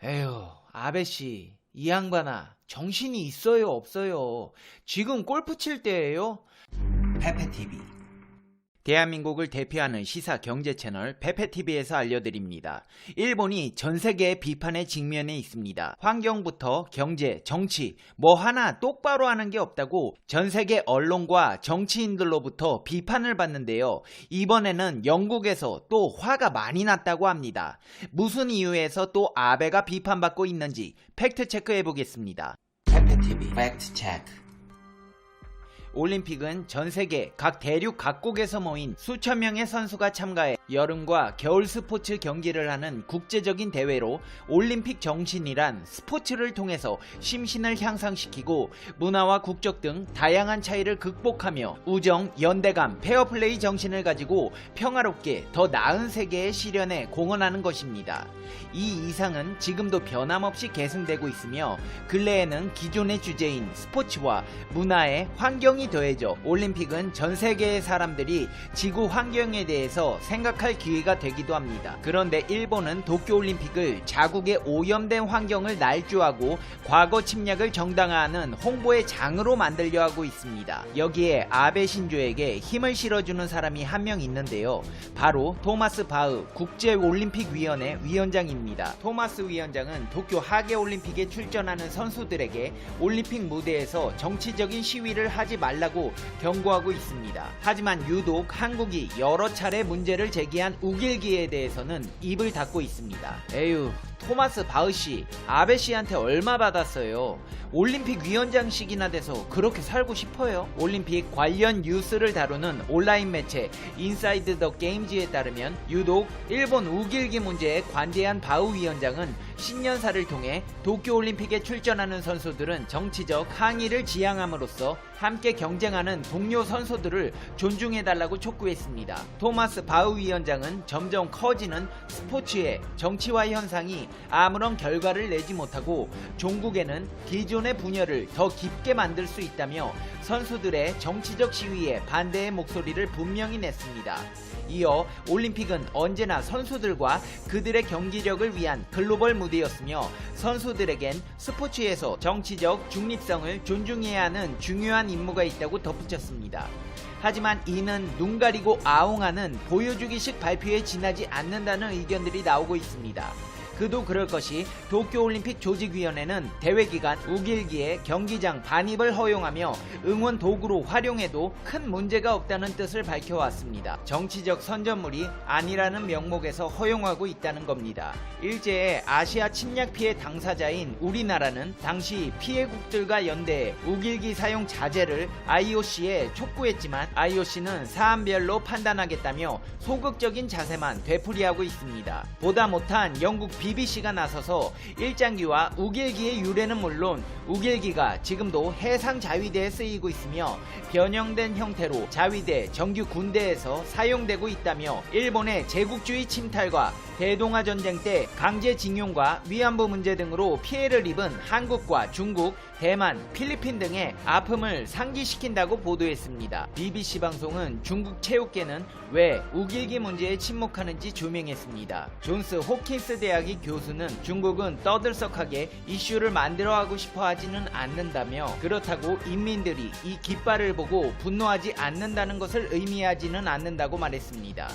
에휴, 아베씨, 이 양반아, 정신이 있어요, 없어요? 지금 골프 칠 때예요? 페페TV. 대한민국을 대표하는 시사 경제 채널 페페TV에서 알려드립니다. 일본이 전 세계의 비판의 직면에 있습니다. 환경부터 경제, 정치, 뭐 하나 똑바로 하는 게 없다고 전 세계 언론과 정치인들로부터 비판을 받는데요. 이번에는 영국에서 또 화가 많이 났다고 합니다. 무슨 이유에서 또 아베가 비판받고 있는지 팩트 체크해 보겠습니다. 페페TV 팩트 체크. 올림픽은 전 세계 각 대륙 각국에서 모인 수천 명의 선수가 참가해 여름과 겨울 스포츠 경기를 하는 국제적인 대회로 올림픽 정신이란 스포츠를 통해서 심신을 향상시키고 문화와 국적 등 다양한 차이를 극복하며 우정, 연대감, 페어플레이 정신을 가지고 평화롭게 더 나은 세계의 실현에 공헌하는 것입니다. 이 이상은 지금도 변함없이 계승되고 있으며 근래에는 기존의 주제인 스포츠와 문화의 환경이 더해져 올림픽은 전 세계의 사람들이 지구 환경에 대해서 생각할 기회가 되기도 합니다. 그런데 일본은 도쿄올림픽을 자국의 오염된 환경을 날조하고 과거 침략을 정당화하는 홍보의 장으로 만들려 하고 있습니다. 여기에 아베 신조에게 힘을 실어주는 사람이 한 명 있는데요. 바로 토마스 바흐 국제올림픽위원회 위원장입니다. 토마스 위원장은 도쿄 하계올림픽에 출전하는 선수들에게 올림픽 무대에서 정치적인 시위를 하지 말라고 경고하고 있습니다. 하지만 유독 한국이 여러 차례 문제를 제기한 우길기에 대해서는 입을 닫고 있습니다. 에휴, 토마스 바흐씨, 아베씨한테 얼마 받았어요? 올림픽 위원장식이나 돼서 그렇게 살고 싶어요? 올림픽 관련 뉴스를 다루는 온라인 매체 인사이드 더 게임즈에 따르면 유독 일본 우길기 문제에 관대한 바흐 위원장은 신년사를 통해 도쿄올림픽에 출전하는 선수들은 정치적 항의를 지향함으로써 함께 경쟁하는 동료 선수들을 존중해달라고 촉구했습니다. 토마스 바흐 위원장은 점점 커지는 스포츠의 정치화 현상이 아무런 결과를 내지 못하고 종국에는 기존의 분열을 더 깊게 만들 수 있다며 선수들의 정치적 시위에 반대의 목소리를 분명히 냈습니다. 이어 올림픽은 언제나 선수들과 그들의 경기력을 위한 글로벌 무대였으며 선수들에겐 스포츠에서 정치적 중립성을 존중해야 하는 중요한 임무가 있다고 덧붙였습니다. 하지만 이는 눈 가리고 아웅하는 보여주기식 발표에 지나지 않는다는 의견들이 나오고 있습니다. 그도 그럴 것이 도쿄올림픽 조직위원회는 대회 기간 우길기에 경기장 반입을 허용하며 응원 도구로 활용해도 큰 문제가 없다는 뜻을 밝혀왔습니다. 정치적 선전물이 아니라는 명목에서 허용하고 있다는 겁니다. 일제의 아시아 침략 피해 당사자인 우리나라는 당시 피해국들과 연대해 우길기 사용 자제를 IOC에 촉구했지만 IOC는 사안별로 판단하겠다며 소극적인 자세만 되풀이하고 있습니다. 보다 못한 영국 BBC가 나서서 일장기와 우길기의 유래는 물론 우길기가 지금도 해상 자위대에 쓰이고 있으며 변형된 형태로 자위대, 정규 군대에서 사용되고 있다며 일본의 제국주의 침탈과 대동아 전쟁 때 강제징용과 위안부 문제 등으로 피해를 입은 한국과 중국, 대만, 필리핀 등의 아픔을 상기시킨다고 보도했습니다. BBC 방송은 중국 체육계는 왜 우길기 문제에 침묵하는지 조명했습니다. 존스 호킨스 대학의 교수는 중국은 떠들썩하게 이슈를 만들어가고 싶어 하지는 않는다며 그렇다고 인민들이 이 깃발을 보고 분노하지 않는다는 것을 의미하지는 않는다고 말했습니다.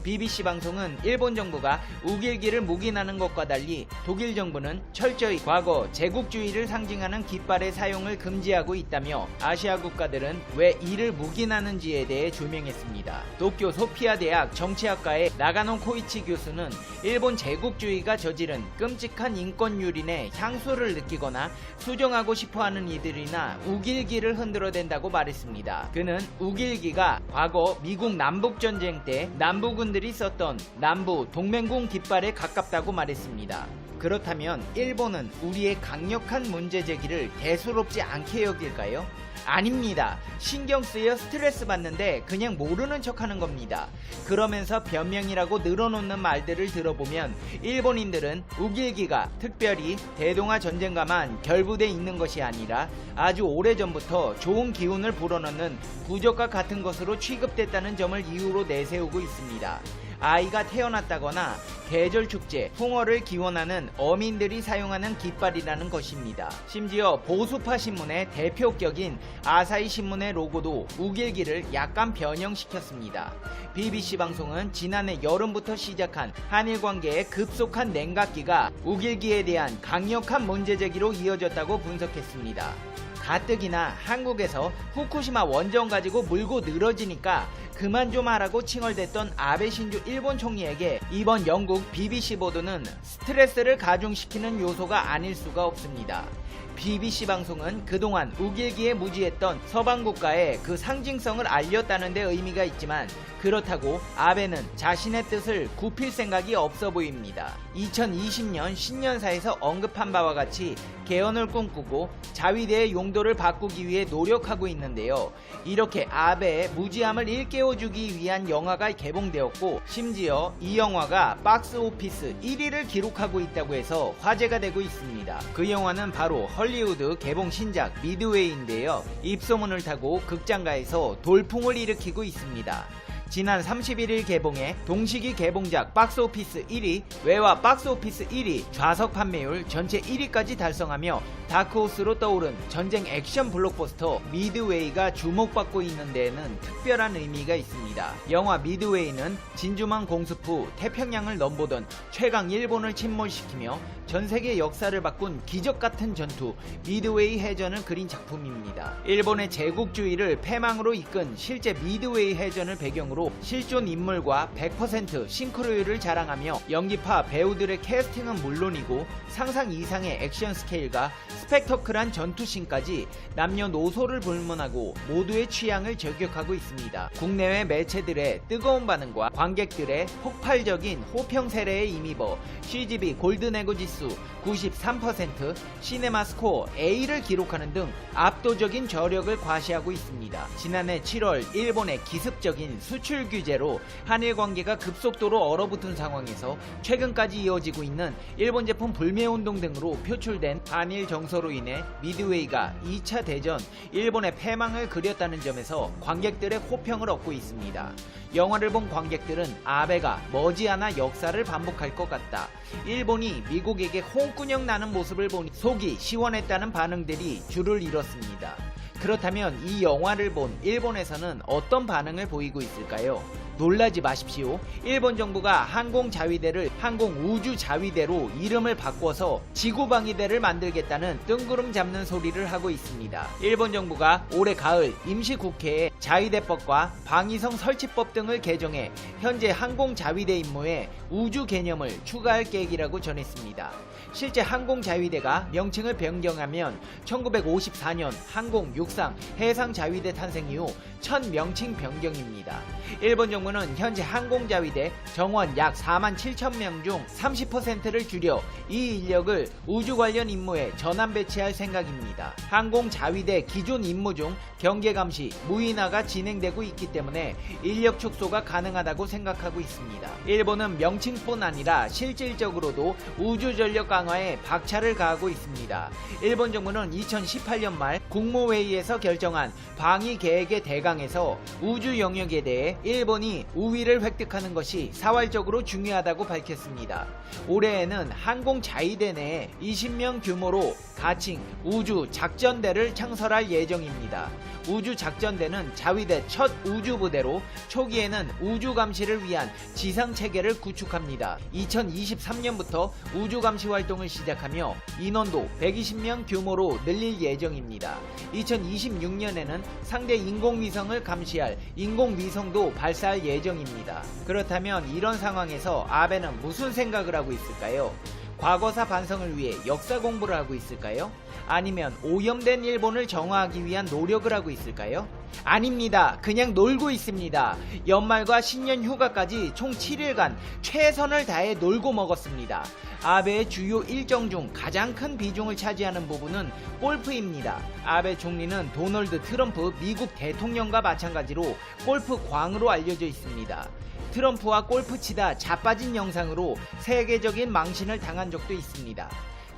BBC 방송은 일본 정부가 우길기를 묵인하는 것과 달리 독일 정부는 철저히 과거 제국주의를 상징하는 깃발의 사용을 금지하고 있다며 아시아 국가들은 왜 이를 묵인하는지에 대해 조명했습니다. 도쿄 소피아 대학 정치학과의 나가노 코이치 교수는 일본 제국주의가 저지른 끔찍한 인권 유린에 향수를 느끼거나 수정하고 싶어하는 이들이나 우길기를 흔들어댄다고 말했습니다. 그는 우길기가 과거 미국 남북전쟁 때 남북은 들이 썼던 남부 동맹공 깃발에 가깝다고 말했습니다. 그렇다면 일본은 우리의 강력한 문제 제기를 대수롭지 않게 여길까요? 아닙니다. 신경 쓰여 스트레스 받는데 그냥 모르는 척 하는 겁니다. 그러면서 변명이라고 늘어놓는 말들을 들어보면 일본인들은 우길기가 특별히 대동아 전쟁과만 결부돼 있는 것이 아니라 아주 오래전부터 좋은 기운을 불어넣는 부적과 같은 것으로 취급됐다는 점을 이유로 내세우고 있습니다. 아이가 태어났다거나 계절 축제, 풍어를 기원하는 어민들이 사용하는 깃발이라는 것입니다. 심지어 보수파 신문의 대표격인 아사히 신문의 로고도 우길기를 약간 변형시켰습니다. BBC 방송은 지난해 여름부터 시작한 한일 관계의 급속한 냉각기가 우길기에 대한 강력한 문제제기로 이어졌다고 분석했습니다. 가뜩이나 한국에서 후쿠시마 원전 가지고 물고 늘어지니까 그만 좀 하라고 칭얼댔던 아베 신조 일본 총리에게 이번 영국 BBC 보도는 스트레스를 가중시키는 요소가 아닐 수가 없습니다. BBC 방송은 그동안 우길기에 무지했던 서방 국가의 그 상징성을 알렸다는 데 의미가 있지만 그렇다고 아베는 자신의 뜻을 굽힐 생각이 없어 보입니다. 2020년 신년사에서 언급한 바와 같이 개헌을 꿈꾸고 자위대의 용도를 바꾸기 위해 노력하고 있는데요. 이렇게 아베의 무지함을 일깨워주기 위한 영화가 개봉되었고 심지어 이 영화가 박스오피스 1위를 기록하고 있다고 해서 화제가 되고 있습니다. 그 영화는 바로 헐리우드 개봉 신작 미드웨이인데요. 입소문을 타고 극장가에서 돌풍을 일으키고 있습니다. 지난 31일 개봉해 동시기 개봉작 박스오피스 1위, 외화 박스오피스 1위, 좌석 판매율 전체 1위까지 달성하며 다크호스로 떠오른 전쟁 액션 블록버스터 미드웨이가 주목받고 있는 데에는 특별한 의미가 있습니다. 영화 미드웨이는 진주만 공습 후 태평양을 넘보던 최강 일본을 침몰시키며 전세계 역사를 바꾼 기적같은 전투 미드웨이 해전을 그린 작품입니다. 일본의 제국주의를 패망으로 이끈 실제 미드웨이 해전을 배경으로 실존 인물과 100% 싱크로율을 자랑하며 연기파 배우들의 캐스팅은 물론이고 상상 이상의 액션 스케일과 스펙터클한 전투씬까지 남녀노소를 불문하고 모두의 취향을 저격하고 있습니다. 국내외 매체들의 뜨거운 반응과 관객들의 폭발적인 호평 세례에 힘입어 CGV 골든에고 지수 93%, 시네마 스코어 A를 기록하는 등 압도적인 저력을 과시하고 있습니다. 지난해 7월 일본의 기습적인 수출 규제로 한일 관계가 급속도로 얼어붙은 상황에서 최근까지 이어지고 있는 일본 제품 불매 운동 등으로 표출된 한일 정서로 인해 미드웨이가 2차 대전 일본의 패망을 그렸다는 점에서 관객들의 호평을 얻고 있습니다. 영화를 본 관객들은 아베가 머지않아 역사를 반복할 것 같다. 일본이 미국에게 홍군형 나는 모습을 보니 속이 시원했다는 반응들이 줄을 이뤘습니다. 그렇다면 이 영화를 본 일본에서는 어떤 반응을 보이고 있을까요? 놀라지 마십시오. 일본 정부가 항공자위대를 항공우주자위대로 이름을 바꿔서 지구방위대를 만들겠다는 뜬구름 잡는 소리를 하고 있습니다. 일본 정부가 올해 가을 임시국회에 자위대법과 방위성 설치법 등을 개정해 현재 항공자위대 임무에 우주 개념을 추가할 계획이라고 전했습니다. 실제 항공자위대가 명칭을 변경하면 1954년 항공육상 해상자위대 탄생 이후 첫 명칭 변경입니다. 일본 정부는 현재 항공자위대 정원 약 4만 7천 명 중 30%를 줄여 이 인력을 우주 관련 임무에 전환 배치할 생각입니다. 항공자위대 기존 임무 중 경계감시, 무인화가 진행되고 있기 때문에 인력 축소가 가능하다고 생각하고 있습니다. 일본은 명칭뿐 아니라 실질적으로도 우주전력 강화에 박차를 가하고 있습니다. 일본 정부는 2018년 말 국무회의에서 결정한 방위 계획의 대강에서 우주 영역에 대해 일본이 우위를 획득하는 것이 사활적으로 중요하다고 밝혔습니다. 올해에는 항공자위대 내에 20명 규모로 가칭 우주작전대를 창설할 예정입니다. 우주작전대는 자위대 첫 우주부대로 초기에는 우주감시를 위한 지상체계를 구축합니다. 2023년부터 우주감시 활동을 시작하며 인원도 120명 규모로 늘릴 예정입니다. 2026년에는 상대 인공위성을 감시할 인공위성도 발사할 예정입니다. 그렇다면 이런 상황에서 아베는 무슨 생각을 하고 있을까요? 과거사 반성을 위해 역사 공부를 하고 있을까요? 아니면 오염된 일본을 정화하기 위한 노력을 하고 있을까요? 아닙니다. 그냥 놀고 있습니다. 연말과 신년 휴가까지 총 7일간 최선을 다해 놀고 먹었습니다. 아베의 주요 일정 중 가장 큰 비중을 차지하는 부분은 골프입니다. 아베 총리는 도널드 트럼프 미국 대통령과 마찬가지로 골프 광으로 알려져 있습니다. 트럼프와 골프 치다 자빠진 영상으로 세계적인 망신을 당한 적도 있습니다.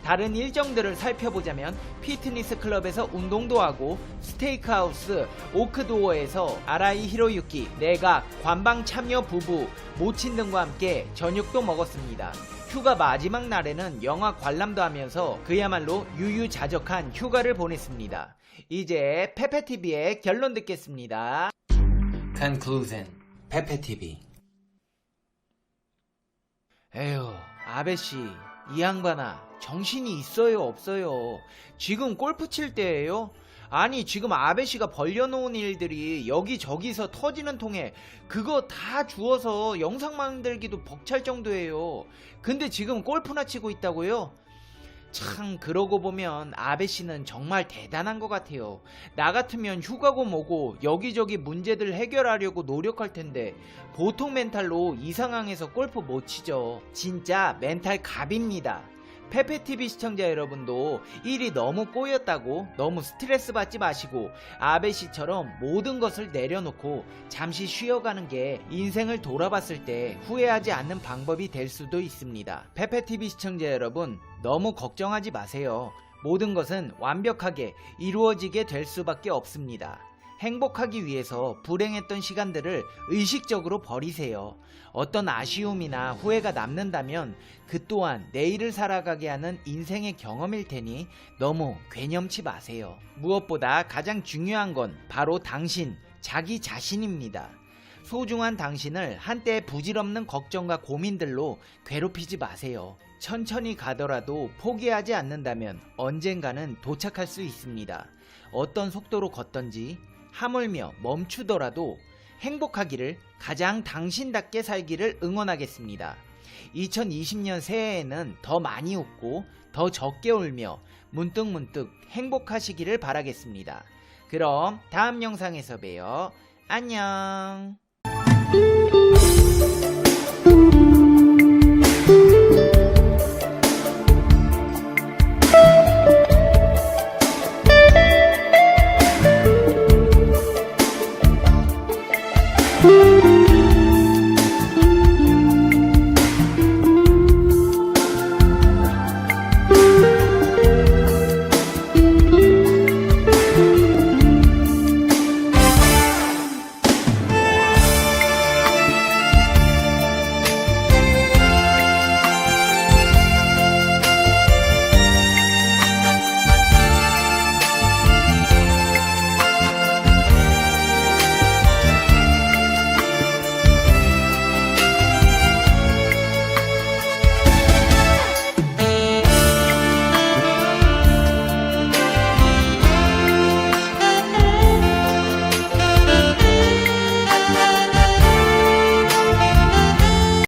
다른 일정들을 살펴보자면 피트니스 클럽에서 운동도 하고 스테이크하우스 오크도어에서 아라이 히로유키, 내각, 관방 참여 부부, 모친 등과 함께 저녁도 먹었습니다. 휴가 마지막 날에는 영화 관람도 하면서 그야말로 유유자적한 휴가를 보냈습니다. 이제 페페TV의 결론 듣겠습니다. Conclusion. 페페TV. 에휴, 아베씨, 이 양반아, 정신이 있어요 없어요? 지금 골프 칠 때예요? 아니, 지금 아베씨가 벌려놓은 일들이 여기저기서 터지는 통에 그거 다 주워서 영상 만들기도 벅찰 정도예요. 근데 지금 골프나 치고 있다고요? 참, 그러고 보면 아베씨는 정말 대단한 것 같아요. 나 같으면 휴가고 뭐고 여기저기 문제들 해결하려고 노력할 텐데 보통 멘탈로 이 상황에서 골프 못 치죠. 진짜 멘탈 갑입니다. 페페TV 시청자 여러분도 일이 너무 꼬였다고 너무 스트레스 받지 마시고 아베씨처럼 모든 것을 내려놓고 잠시 쉬어가는 게 인생을 돌아봤을 때 후회하지 않는 방법이 될 수도 있습니다. 페페TV 시청자 여러분, 너무 걱정하지 마세요. 모든 것은 완벽하게 이루어지게 될 수밖에 없습니다. 행복하기 위해서 불행했던 시간들을 의식적으로 버리세요. 어떤 아쉬움이나 후회가 남는다면 그 또한 내일을 살아가게 하는 인생의 경험일 테니 너무 괴념치 마세요. 무엇보다 가장 중요한 건 바로 당신, 자기 자신입니다. 소중한 당신을 한때 부질없는 걱정과 고민들로 괴롭히지 마세요. 천천히 가더라도 포기하지 않는다면 언젠가는 도착할 수 있습니다. 어떤 속도로 걷던지 하물며 멈추더라도 행복하기를, 가장 당신답게 살기를 응원하겠습니다. 2020년 새해에는 더 많이 웃고 더 적게 울며 문득문득 행복하시기를 바라겠습니다. 그럼 다음 영상에서 봬요. 안녕.